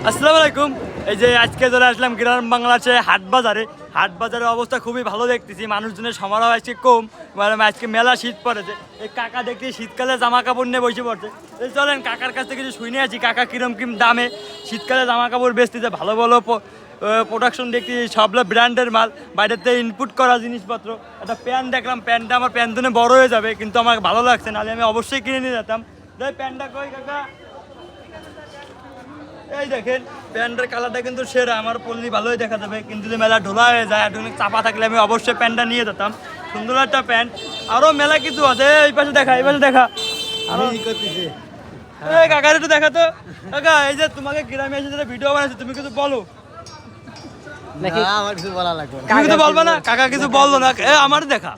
আসসালামু আলাইকুম। এই যে আজকে চলে আসলাম গ্রাম বাংলাদেশে হাট বাজারের অবস্থা খুবই ভালো দেখতেছি, মানুষজনের সমারোহ আজকে কম, মানে আজকে মেলা শীত পড়েছে। এই কাকা দেখতে শীতকালে জামা কাপড় নিয়ে বসে পড়ছে। এই চলেন কাকার কাছ থেকে কিছু শুনে আছি, কাকা কিরম দামে শীতকালে জামা কাপড় বেচতেছে, ভালো ভালো প্রোডাকশন দেখতেছি, সবগুলো ব্র্যান্ডের মাল, বাইরের থেকে ইনপুট করা জিনিসপত্র। একটা প্যান্ট দেখলাম, প্যান্টটা আমার প্যান্ট ধরে বড় হয়ে যাবে, কিন্তু আমার ভালো লাগছে, নাহলে আমি অবশ্যই কিনে নিয়ে যেতাম। প্যান্টটা কই কাকা? এই দেখেন প্যান্টের কালারটা কিন্তু সেরা, আমার পরলে ভালোই দেখা যাবে, কিন্তু যে মেলা ঢোলা হয়ে যায়, একটু চাপা থাকলে আমি অবশ্যই প্যান্টটা নিয়ে যেতাম। সুন্দর একটা প্যান্ট। আরো মেলা কিছু আছে, এই পাশে দেখা, এই পাশে দেখা। আরো এই কাকার একটু দেখা তো। কাকা, এই যে তোমাকে গ্রামে এসে যেটা ভিডিও বানাইছে, তুমি কিছু বলো। আমার কিছু বলা লাগবে না। তুমি কিছু বলবে না? কাকা কিছু বললো না, আমার দেখা।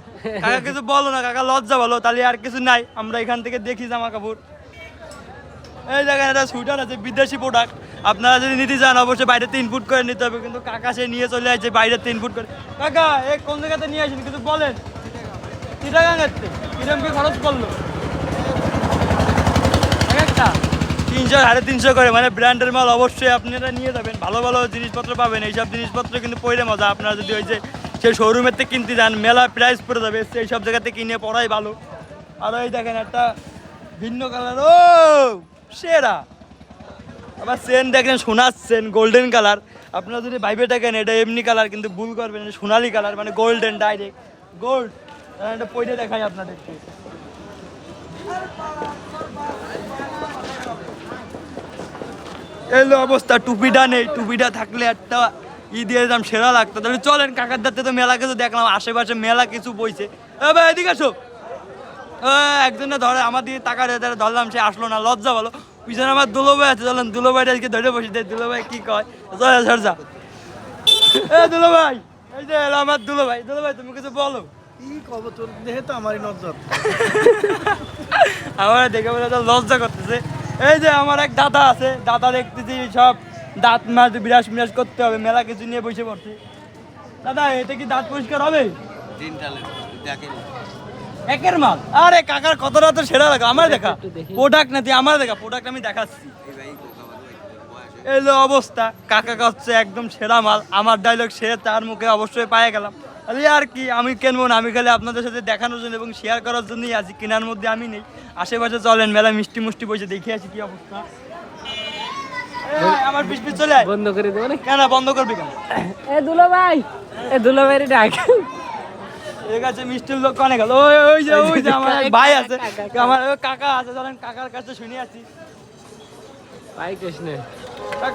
কাকা কিছু বললো না, কাকা লজ্জা বলো, তাহলে আর কিছু নাই, আমরা এখান থেকে দেখি জামা কাপড়। এই দেখেন একটা সুইটার আছে, বিদেশি প্রোডাক্ট, আপনারা যদি নিতে চান অবশ্যই বাইরেতে ইনপুট করে নিতে হবে, কিন্তু কাকা সে নিয়ে চলে আসছে বাইরেতে ইনপুট করে। কাকা এই কোন জায়গাতে নিয়ে আসেন কিছু বলেন। চিটাগাঙের কিরম কি খরচ করলো একটা? 300 350 করে, মানে ব্র্যান্ডের মাল অবশ্যই আপনারা নিয়ে যাবেন, ভালো ভালো জিনিসপত্র পাবেন। এইসব জিনিসপত্র কিন্তু পরে মজা, আপনারা যদি ওই যে সেই শোরুমের থেকে কিনতে যান মেলা প্রাইস পড়ে যাবে, সেই সব জায়গাতে কিনে পড়াই ভালো। আর ওই দেখেন একটা ভিন্ন কালার, ও সেরা। আবার চেন দেখেন, সোনার চেন, গোল্ডেন কালার। আপনারা যদি ভাইবে দেখেন এটা এমনি কালার, কিন্তু ভুল করবেন, সোনালি কালার, মানে গোল্ডেন, ডাইরেক্ট গোল্ড। এটা পয়সা দেখাই আপনাদেরকে। এলো অবস্থা, টুপিটা নেই, টুপিটা থাকলে একটা দিয়ে দিতাম, সেরা লাগতো। তাহলে চলেন কাকার দাঁতে তো মেলা কিছু দেখলাম, আশেপাশে মেলা কিছু বইছে। ভাই এদিকে আসো। একজনে ধরে আমার দিকে টাকা ধরলাম, সে আসলো না, লজ্জা বলো। পিছনে আমার দুলোভাই আছে, চলেন দুলোভাইটা আজকে ধরে বসে দেয়। দুলোভাই কি কয়, সরজা দুলোভাই, এই যে এলো আমার দুলোভাই। দুলোভাই তুমি কিছু বলো। কি খবর তোর? দেখে তো আমারই নজর। আমার দেখে বলে তো লজ্জা করতেছে। এই যে আমার এক দাদা আছে, দাদা দেখতেছি সব দাঁত মাছ বিরাস করতে হবে, মেলা কিছু নিয়ে বসে পড়ছে। দাদা এটা কি দাঁত পরিষ্কার হবে? একের মাল। আরে কাকার কতটা তো সেরা লাগা, আমার দেখা প্রোডাক্ট না, আমার দেখা প্রোডাক্ট আমি দেখাচ্ছি। এলো অবস্থা, কাকা হচ্ছে একদম সেরা মাল, আমার ডায়লগ সে তার মুখে অবশ্যই পায়ে গেলাম। আর কি, আমি কিনবো না, আমি খালি আপনাদের সাথে দেখানোর জন্য এবং শেয়ার করার জন্যই আছি, কেনার মধ্যে আমি নেই। আশেপাশে চলেন মেলা মিষ্টি মুষ্টি বসে দেখে আসি কি অবস্থা। আমার পিছ চলে আয়। বন্ধ করে দেবো না কেন বন্ধ করবি কেন? এ দুলো ভাই, এ দুলো ভাই ডাক। ঠিক আছে, মিষ্টির লোক কানে গেল। ওই যে আমার এক ভাই আছে, আমার কাকা আছে, চলেন কাকার কাছে শুনে আছি। ভাই কৃষ্ণ কাকা